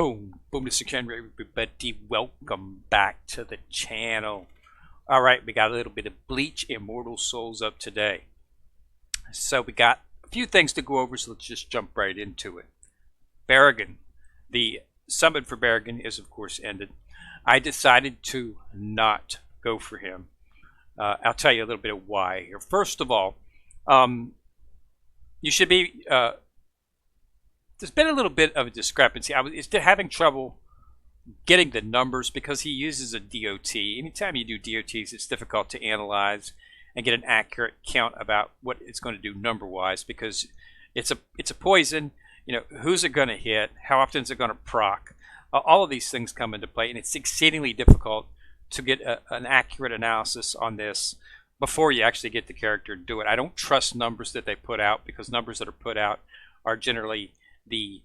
Boom, boom, this is Ken, everybody. Welcome back to the channel. All right, we got a little bit of Bleach Immortal Souls up today. So we got a few things to go over, so let's just jump right into it. Baragan. The summon for Baragan is, of course, ended. I decided to not go for him. I'll tell you a little bit of why here. First of all, you should be... there's been a little bit of a discrepancy. I was having trouble getting the numbers because he uses a DOT. Anytime you do DOTs, it's difficult to analyze and get an accurate count about what it's going to do number-wise because it's a poison. You know, who's it going to hit? How often is it going to proc? All of these things come into play, and it's exceedingly difficult to get an accurate analysis on this before you actually get the character to do it. I don't trust numbers that they put out because numbers that are put out are generally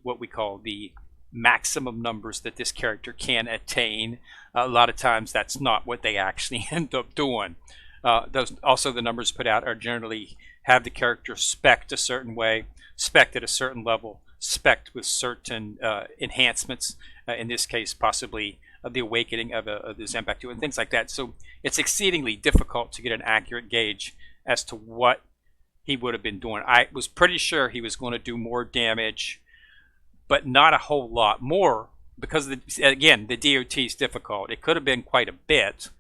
what we call the maximum numbers that this character can attain. A lot of times that's not what they actually end up doing. Also the numbers put out are generally have the character spec'd a certain way, spec'd at a certain level, spec'd with certain enhancements, in this case possibly the awakening of the Zangetsu and things like that. So it's exceedingly difficult to get an accurate gauge as to what he would have been doing. I was pretty sure he was going to do more damage, but not a whole lot more because, again, the DOT is difficult. It could have been quite a bit,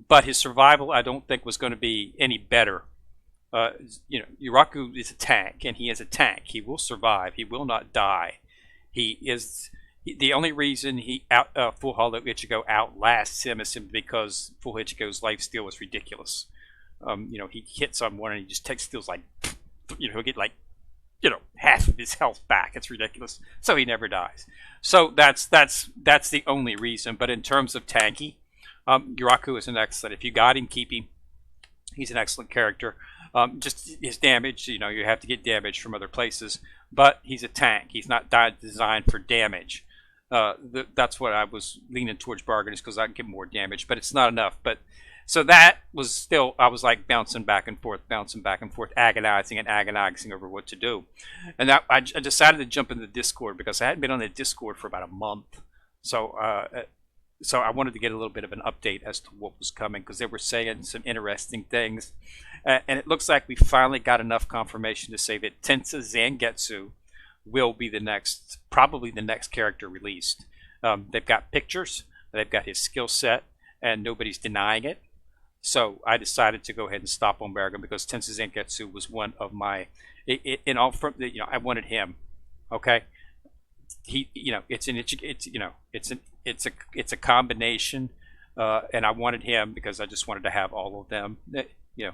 but his survival I don't think was going to be any better. You know, Yuraku is a tank, and he is a tank. He will survive. He will not die. He is the only reason he Full Hollow Ichigo outlasts him is simply because Full Ichigo's lifesteal was ridiculous. You know, he hits on one and he just steals like, you know, he'll get like, you know, half of his health back. It's ridiculous. So he never dies. So that's the only reason. But in terms of tanky, Yuraku is an excellent. If you got him, keep him. He's an excellent character. Just his damage, you know, you have to get damage from other places. But he's a tank. He's not designed for damage. That's what I was leaning towards Baragan is because I can get more damage. But it's not enough. But so that was still, I was like bouncing back and forth, agonizing over what to do. And I decided to jump into the Discord because I hadn't been on the Discord for about a month. So so I wanted to get a little bit of an update as to what was coming because they were saying some interesting things. And it looks like we finally got enough confirmation to say that Tensa Zangetsu will be probably the next character released. They've got pictures, they've got his skill set, and nobody's denying it. So I decided to go ahead and stop on Baragan because Tensa Zangetsu was one of my, you know, I wanted him. Okay, you know, it's a combination, and I wanted him because I just wanted to have all of them. You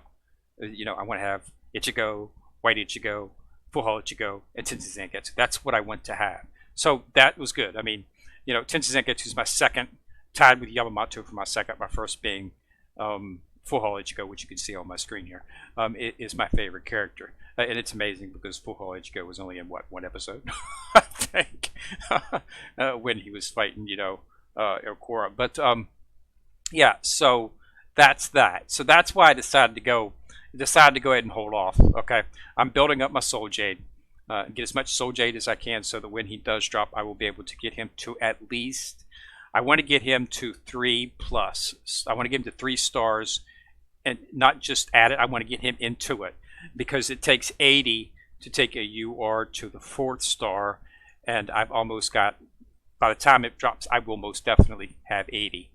know, I want to have Ichigo, White Ichigo, Full Hollow Ichigo, and Tensa Zangetsu. That's what I want to have. So that was good. I mean, you know, Tensa Zangetsu is my second, tied with Yamamoto for my second. My first being Full Hollow Ichigo, which you can see on my screen here, is my favorite character. And it's amazing because Full Hollow Ichigo was only in, what, one episode? I think. When he was fighting, you know, Okura. But, yeah, so that's that. So that's why I decided to go ahead and hold off, okay? I'm building up my Soul Jade. Get as much Soul Jade as I can so that when he does drop, I will be able to get him to at least... I want to get him to 3+. I want to get him to 3 stars and not just add it. I want to get him into it because it takes 80 to take a UR to the 4th star. And I've almost got, by the time it drops, I will most definitely have 80.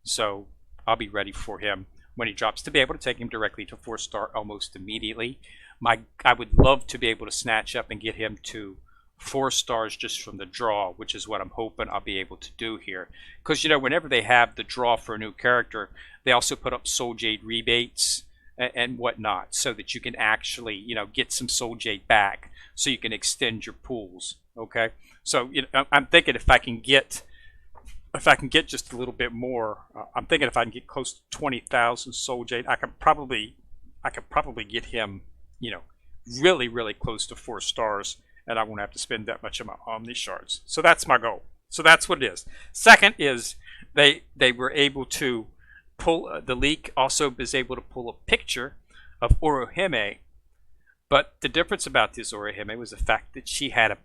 So I'll be ready for him when he drops to be able to take him directly to 4 star almost immediately. I would love to be able to snatch up and get him to 4 stars just from the draw, which is what I'm hoping I'll be able to do here. Because, you know, whenever they have the draw for a new character, they also put up Soul Jade rebates and whatnot so that you can actually, you know, get some Soul Jade back so you can extend your pools, okay? So, you know, I'm thinking if I can get just a little bit more, I'm thinking if I can get close to 20,000 Soul Jade, I could probably get him, you know, really, really close to 4 stars. And I won't have to spend that much of my Omni Shards. So that's my goal. So that's what it is. Second is they were able to pull, the leak also was able to pull a picture of Orohime. But the difference about this Orohime was the fact that she had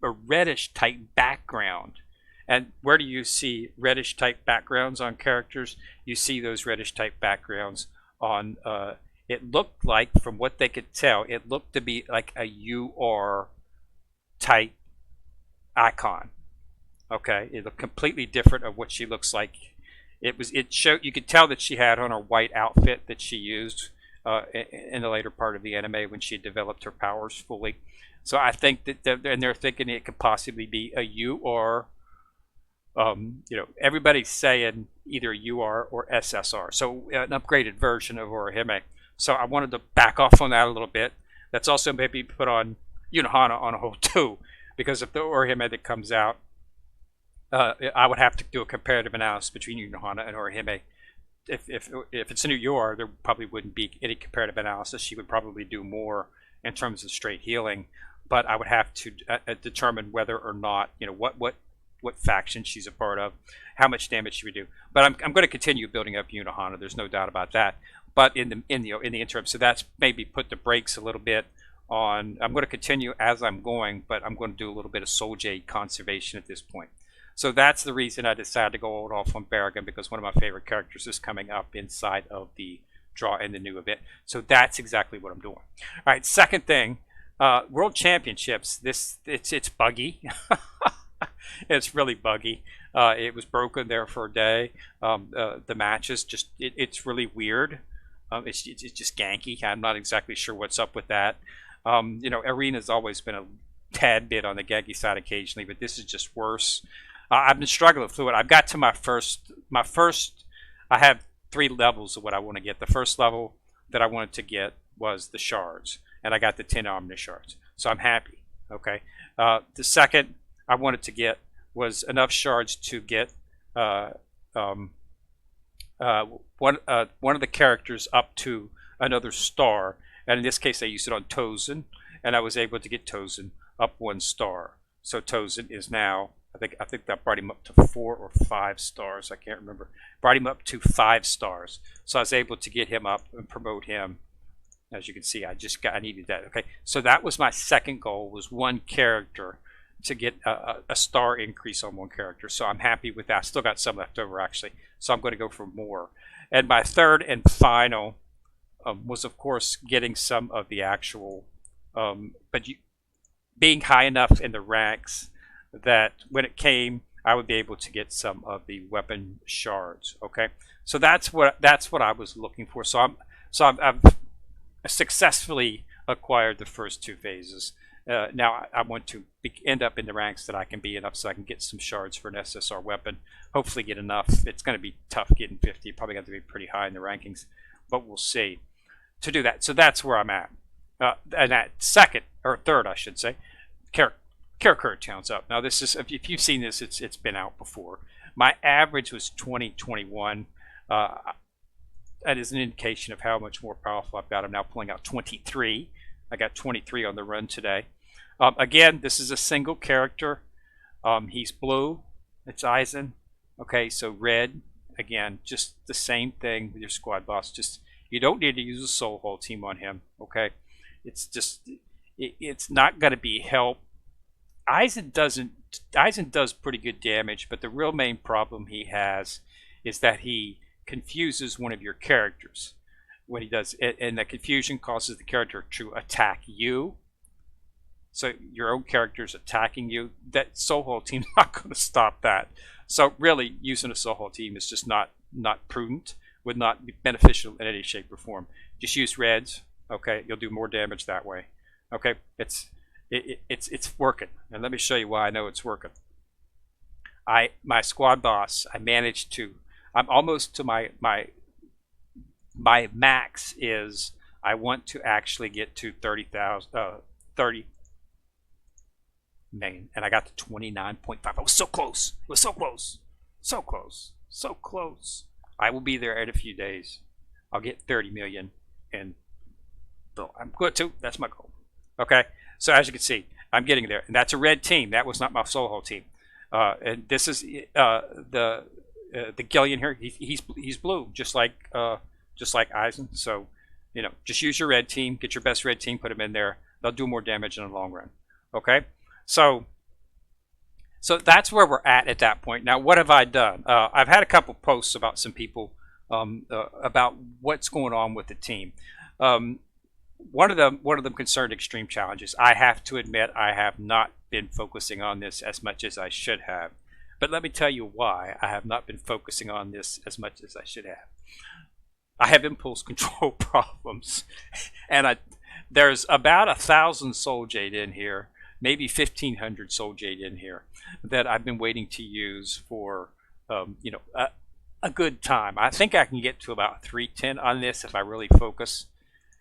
a reddish type background background. And where do you see reddish type backgrounds on characters? You see those reddish type backgrounds on, it looked like, from what they could tell, it looked to be like a UR type icon. Okay, it looked completely different of what she looks like. It showed, you could tell that she had on her white outfit that she used in the later part of the anime when she developed her powers fully. So I think that they're thinking it could possibly be a UR. Everybody's saying either UR or SSR, so an upgraded version of Orihime. So I wanted to back off on that a little bit. That's also maybe put on Unohana on a whole too, because if the Orihime that comes out, I would have to do a comparative analysis between Unohana and Orihime. If it's a new UR, there probably wouldn't be any comparative analysis. She would probably do more in terms of straight healing, but I would have to determine whether or not, what faction she's a part of, how much damage she would do. But I'm going to continue building up Unohana. There's no doubt about that. But in the interim, so that's maybe put the brakes a little bit on. I'm going to continue as I'm going, but I'm going to do a little bit of Soul Jade conservation at this point. So that's the reason I decided to go off on Baragan, because one of my favorite characters is coming up inside of the draw in the new event. So that's exactly what I'm doing. All right, second thing, World Championships. It's buggy. It's really buggy. It was broken there for a day. The matches it's really weird. It's just ganky. I'm not exactly sure what's up with that. Arena's always been a tad bit on the ganky side occasionally, but this is just worse. I've been struggling with it. I've got to my first. I have 3 levels of what I want to get. The first level that I wanted to get was the shards, and I got the 10 Omni shards, so I'm happy. Okay. The second I wanted to get was enough shards to get one of the characters up to another star, and in this case I used it on Tozen, and I was able to get Tozen up 1 star. So Tozen is now, I think that brought him up to 4 or 5 stars. I can't remember. Brought him up to 5 stars. So I was able to get him up and promote him. As you can see, I needed that. Okay, so that was my second goal, was 1 character to get a star increase on 1 character. So I'm happy with that. I still got some left over actually. So I'm going to go for more. And my third and final was, of course, getting some of the actual, being high enough in the ranks that when it came, I would be able to get some of the weapon shards. Okay, so that's what I was looking for. So I've successfully acquired the first 2 phases. Now I want to end up in the ranks that I can be enough so I can get some shards for an SSR weapon. Hopefully get enough. It's going to be tough getting 50. Probably got to be pretty high in the rankings, but we'll see to do that. So that's where I'm at. And at second or third, I should say, Karakura Town's up. Now this is, if you've seen this, it's been out before. My average was 2021. That is an indication of how much more powerful I've got. I'm now pulling out 23. I got 23 on the run today. Again, this is a single character. He's blue. It's Aizen. Okay, so red. Again, just the same thing with your squad boss. Just, you don't need to use a soul hole team on him. Okay, it's just, it's not going to be help. Aizen does pretty good damage, but the real main problem he has is that he confuses one of your characters when he does it, and the confusion causes the character to attack you. So your own character is attacking you. That soul hole team's not going to stop that. So really, using a soul hole team is just not prudent. Would not be beneficial in any shape or form. Just use reds. Okay, you'll do more damage that way. Okay, it's working, and let me show you why I know it's working. My squad boss, I managed to. I'm almost to my max is, I want to actually get to 30 million, and I got to 29.5. I was so close. It was so close. So close. So close. I will be there in a few days. I'll get 30 million, and I'm good too. That's my goal. Okay, so as you can see, I'm getting there, and that's a red team. That was not my soul hole team. And this is the Gillian here. He's blue, just like Aizen. So, just use your red team. Get your best red team. Put them in there. They'll do more damage in the long run. Okay. So So that's where we're at that point. Now, what have I done? I've had a couple posts about some people about what's going on with the team. Um, one of them concerned extreme challenges. I have to admit I have not been focusing on this as much as I should have. But let me tell you why I have not been focusing on this as much as I should have. I have impulse control problems, and there's about 1,000 soul jade in here, maybe 1,500 soul jade in here that I've been waiting to use for a good time. I think I can get to about 310 on this if I really focus.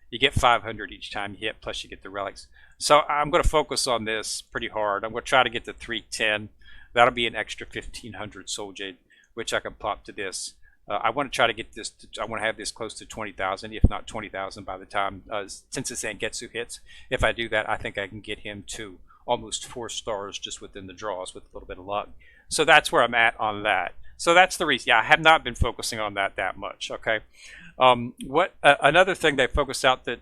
You get 500 each time you hit, plus you get the relics. So I'm going to focus on this pretty hard. I'm going to try to get to 310. That'll be an extra 1,500 soul jade, which I can plop to this. I want to try to get this. I want to have this close to 20,000, if not 20,000, by the time Tensa Zangetsu hits. If I do that, I think I can get him to almost 4 stars just within the draws with a little bit of luck. So that's where I'm at on that. So that's the reason. Yeah, I have not been focusing on that much. Okay. Another thing they focused out that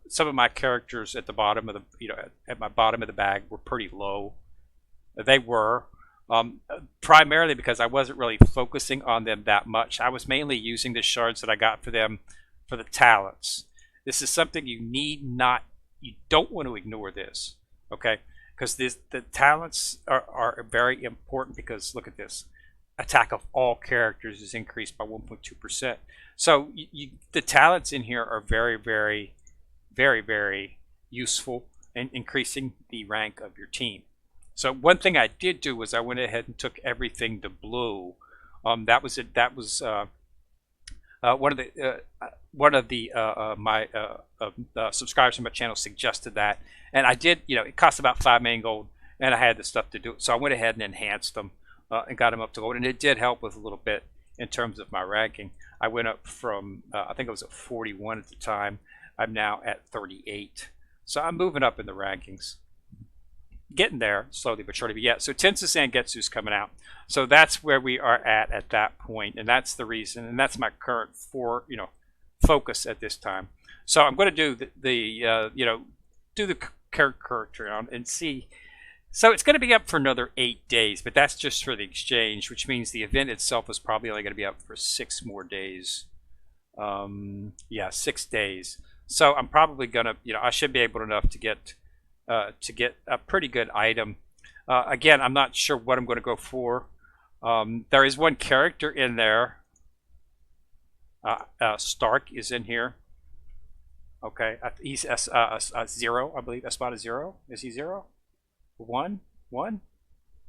some of my characters at the bottom of the at my bottom of the bag were pretty low. They were. Primarily because I wasn't really focusing on them that much. I was mainly using the shards that I got for them for the talents. This is something you don't want to ignore this, okay? Because the talents are very important because look at this. Attack of all characters is increased by 1.2%. So the talents in here are very, very, very, very useful in increasing the rank of your team. So one thing I did do was I went ahead and took everything to blue. That was it. That was one of my subscribers to my channel suggested that, and I did. It cost about 5 million gold, and I had the stuff to do it. So I went ahead and enhanced them and got them up to gold, and it did help with a little bit in terms of my ranking. I went up from I think I was at 41 at the time. I'm now at 38. So I'm moving up in the rankings. Getting there slowly but surely. But yeah, so Tensa Zangetsu is coming out. So that's where we are at that point, and that's the reason, and that's my current focus at this time. So I'm going to do do the character on and see. So it's going to be up for another 8 days, but that's just for the exchange, which means the event itself is probably only going to be up for 6 more days. Yeah, 6 days. So I'm probably going to, I should be able enough to get a pretty good item. Again, I'm not sure what I'm going to go for. There is one character in there. Stark is in here. Okay, he's a 0, I believe. A spot of 0. Is he 0? 1? 1?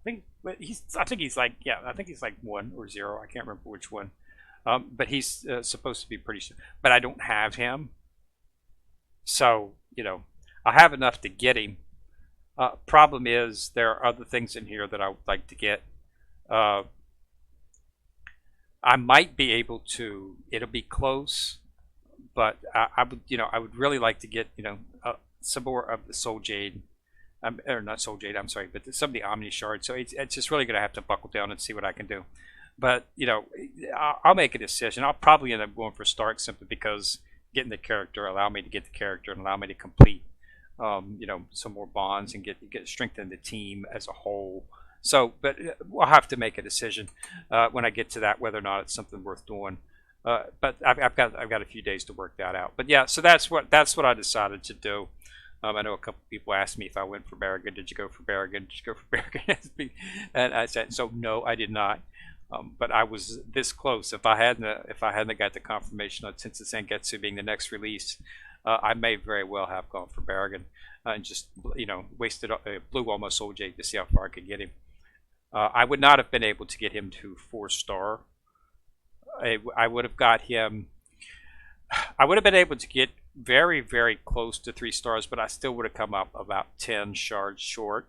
I think he's like 1 or 0. I can't remember which one. But he's supposed to be pretty sure. But I don't have him. So I have enough to get him. Problem is there are other things in here that I would like to get. I might be able to. It'll be close, but I would really like to get some more of the soul jade, or not soul jade. I'm sorry, but some of the omni shards. So it's just really gonna have to buckle down and see what I can do. But I'll make a decision. I'll probably end up going for Stark simply because getting the character allow me to get the character and allow me to complete some more bonds and get strengthen the team as a whole. So, but we'll have to make a decision when I get to that whether or not it's something worth doing. But I've got a few days to work that out. But yeah, so that's what I decided to do. I know a couple people asked me if I went for Baragan. Did you go for Baragan? Did you go for Baragan? And I said, so no, I did not. But I was this close. If I hadn't got the confirmation on Tensa Zangetsu being the next release, I may very well have gone for Baragan and just wasted blew all my soul jade to see how far I could get him. I would not have been able to get him to 4-star. I would have got him. I would have been able to get very, very close to 3 stars, but I still would have come up about 10 shards short.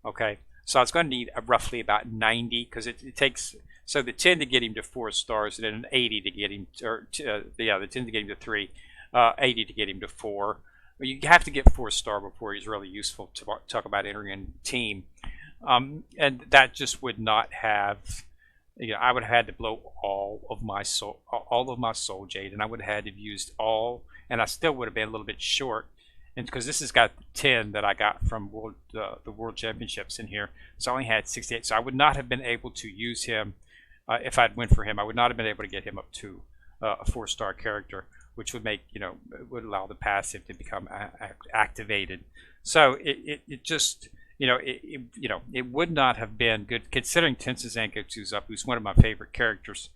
Okay. So I was going to need roughly about 90 because it takes the 10 to get him to 4 stars and then an 80 to get him the 10 to get him to 3, 80 to get him to 4. You have to get 4-star before he's really useful to talk about entering a team, and that just would not have. I would have had to blow all of my soul jade, and I would have had to have used all, and I still would have been a little bit short and because this has got 10 that I got from the World Championships in here, so I only had 68. So I would not have been able to use him if I'd went for him. I would not have been able to get him up to a 4-star character, which would make, would allow the passive to become activated. So it just, it would not have been good considering Tensa Zangetsu's up, who's one of my favorite characters.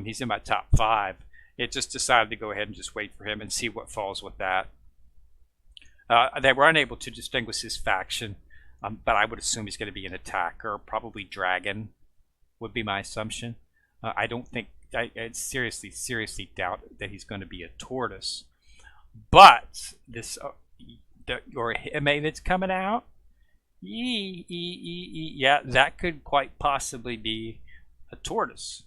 He's in my top 5. It just decided to go ahead and just wait for him and see what falls with that. They were unable to distinguish his faction, but I would assume he's going to be an attacker, probably dragon would be my assumption. I don't think, I seriously doubt that he's going to be a tortoise. But this, or Hime that's coming out, yeah, that could quite possibly be a tortoise.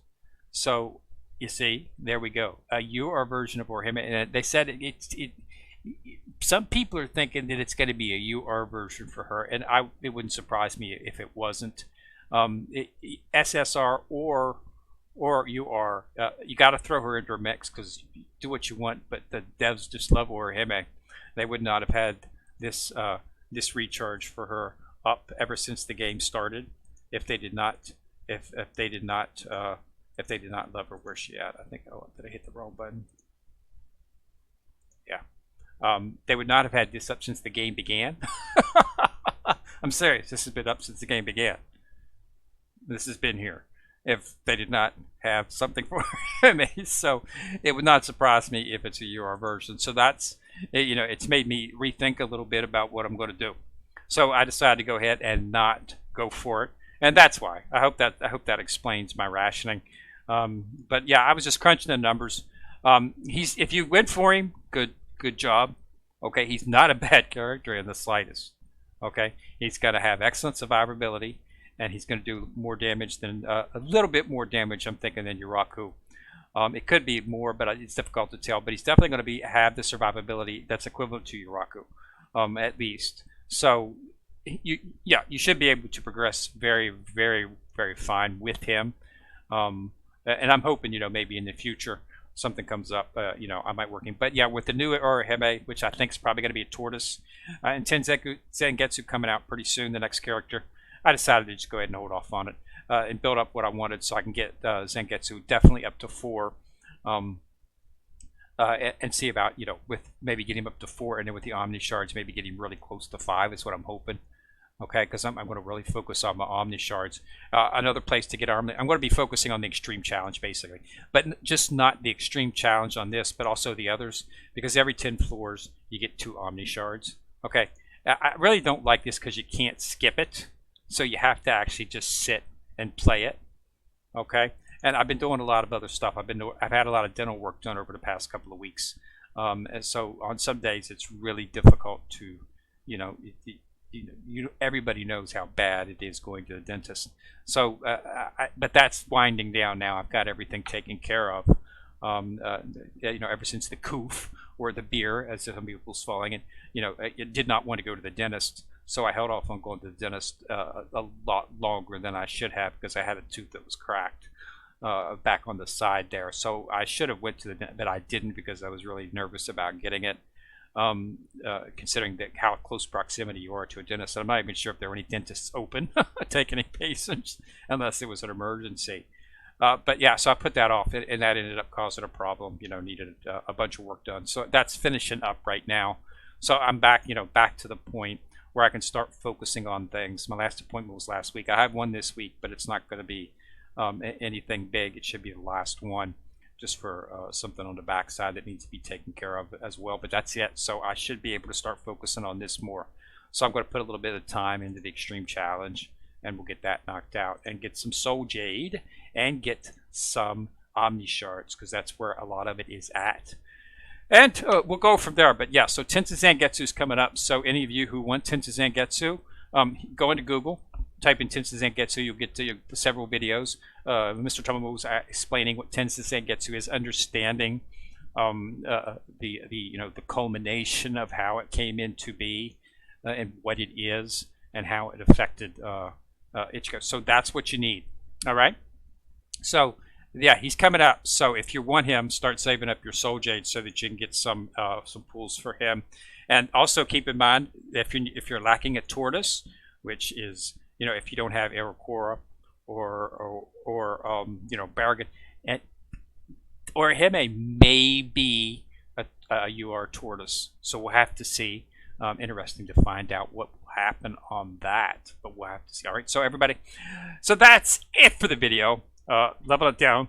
So you see, there we go. UR version of Orihime, and they said some people are thinking that it's going to be a UR version for her, and it wouldn't surprise me if it wasn't. SSR or UR, you got to throw her into a mix because do what you want, but the devs just love Orihime. They would not have had this this recharge for her up ever since the game started if they did not love her. Where's she at? I think, oh, did I hit the wrong button? Yeah. They would not have had this up since the game began. I'm serious. This has been up since the game began. This has been here. If they did not have something for me, so it would not surprise me if it's a UR version. So that's, it's made me rethink a little bit about what I'm going to do. So I decided to go ahead and not go for it, and that's why. I hope that explains my rationing. But yeah, I was just crunching the numbers. If you went for him, good job. Okay, he's not a bad character in the slightest. Okay, he's got to have excellent survivability, and he's going to do more damage than a little bit more damage, I'm thinking, than Yuraku. It could be more, but it's difficult to tell. But he's definitely going to have the survivability that's equivalent to Yuraku, at least. So, you should be able to progress very, very, very fine with him. And I'm hoping, maybe in the future something comes up, I might work him. But yeah, with the new Orihime, which I think is probably going to be a tortoise, and Tensa Zangetsu coming out pretty soon, the next character, I decided to just go ahead and hold off on it and build up what I wanted so I can get Zangetsu definitely up to 4. And see about, with maybe getting him up to 4, and then with the Omni Shards, maybe getting really close to 5 is what I'm hoping. Okay, because I'm going to really focus on my Omni Shards. Another place to get Omni, I'm going to be focusing on the Extreme Challenge, basically. But just not the Extreme Challenge on this, but also the others, because every 10 floors, you get 2 Omni Shards. Okay, I really don't like this because you can't skip it, so you have to actually just sit and play it. Okay. And I've been doing a lot of other stuff. I've had a lot of dental work done over the past couple of weeks, and so on some days it's really difficult to, everybody knows how bad it is going to the dentist. So, but that's winding down now. I've got everything taken care of. Ever since the coof or the beer, as some people's falling, and I did not want to go to the dentist, so I held off on going to the dentist a lot longer than I should have because I had a tooth that was cracked. Back on the side there, so I should have went to the dentist, but I didn't because I was really nervous about getting it, considering how close proximity you are to a dentist. I'm not even sure if there were any dentists open taking any patients unless it was an emergency. But yeah, so I put that off, and that ended up causing a problem. Needed a bunch of work done, so that's finishing up right now. So I'm back, back to the point where I can start focusing on things. My last appointment was last week. I have one this week, but it's not going to be anything big. It should be the last one, just for something on the backside that needs to be taken care of as well. But that's it. So I should be able to start focusing on this more. So I'm going to put a little bit of time into the Extreme Challenge, and we'll get that knocked out and get some Soul Jade and get some Omni Shards, because that's where a lot of it is at. And we'll go from there. But yeah, so Tensa Zangetsu is coming up. So any of you who want Tensa Zangetsu, go into Google, type in Tensa Zangetsu, you'll get to several videos. Mr. Tomomo was explaining what Tensa Zangetsu is, understanding the culmination of how it came into be and what it is and how it affected Ichigo. So that's what you need. All right. So yeah, he's coming up. So if you want him, start saving up your Soul Jade so that you can get some pools for him. And also keep in mind, if you're lacking a tortoise, which is, if you don't have Aerocora or Baragan, and or Hime may be a UR tortoise. So we'll have to see. Interesting to find out what will happen on that, but we'll have to see. All right, so everybody, so that's it for the video. Level it down,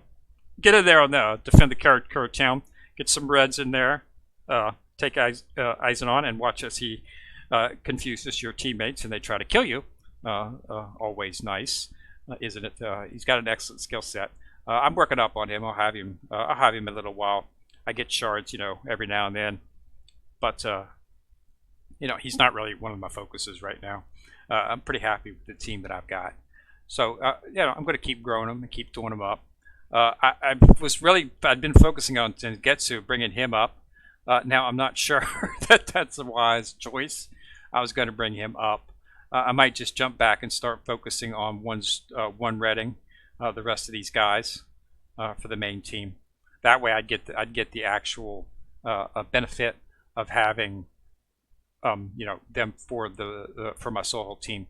get in there on the defend the Karakura town, get some reds in there, take Aizen on and watch as he confuses your teammates and they try to kill you. Always nice, isn't it? He's got an excellent skill set. I'm working up on him. I'll have him a little while. I get shards, every now and then, but he's not really one of my focuses right now. I'm pretty happy with the team that I've got. So I'm going to keep growing them and keep doing them up. I'd been focusing on Zangetsu, bringing him up. Now I'm not sure that that's a wise choice. I was going to bring him up. I might just jump back and start focusing on one redding the rest of these guys for the main team. That way I'd get the actual benefit of having them for my solo team.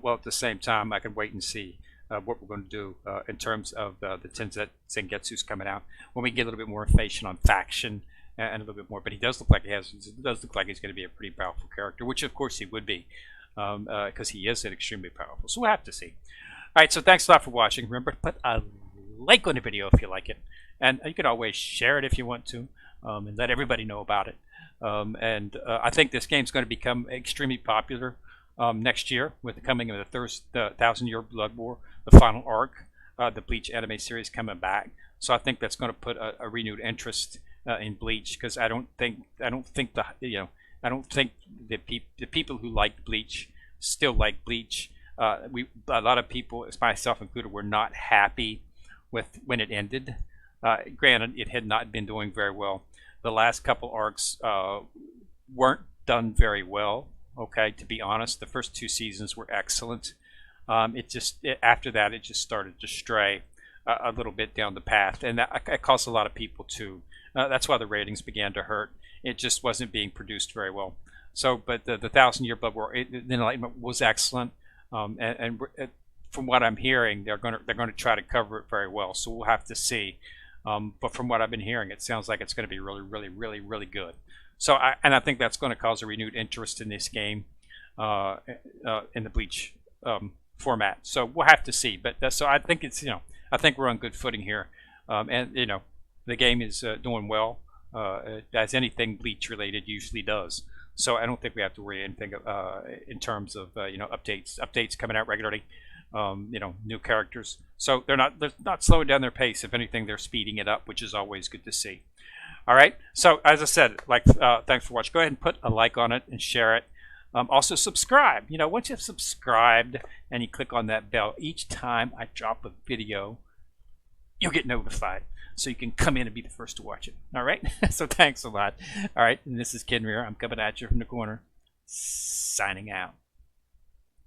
Well, at the same time, I can wait and see what we're going to do in terms of the Tensa Zangetsu's coming out when we get a little bit more information on faction and a little bit more. But he does look like he's going to be a pretty powerful character, which of course he would be because he is extremely powerful. So we'll have to see. All right, so thanks a lot for watching. Remember to put a like on the video if you like it, and you can always share it if you want to, and let everybody know about it. I think this game's going to become extremely popular next year with the coming of the 1,000-Year Blood War, the final arc, the Bleach anime series coming back. So I think that's going to put a renewed interest in Bleach, because I don't think the people who liked Bleach still like Bleach. A lot of people, myself included, were not happy with when it ended. Granted, it had not been doing very well. The last couple arcs weren't done very well. Okay, to be honest, the first 2 seasons were excellent. After that, it just started to stray a little bit down the path, and that caused a lot of people to. That's why the ratings began to hurt. It just wasn't being produced very well. So, but the 1,000-Year Blood War, the Enlightenment was excellent, and from what I'm hearing, they're going to try to cover it very well. So we'll have to see. But from what I've been hearing, it sounds like it's going to be really, really, really, really good. So, I think that's going to cause a renewed interest in this game, in the Bleach format. So we'll have to see. But so I think I think we're on good footing here, and the game is doing well, as anything Bleach related usually does. So I don't think we have to worry anything in terms of updates coming out regularly. New characters. So they're not slowing down their pace. If anything, they're speeding it up, which is always good to see. All right. So as I said, thanks for watching. Go ahead and put a like on it and share it. Also subscribe. Once you've subscribed and you click on that bell, each time I drop a video, you'll get notified. So you can come in and be the first to watch it. All right. So thanks a lot. All right. And this is Kenrir. I'm coming at you from the corner, signing out.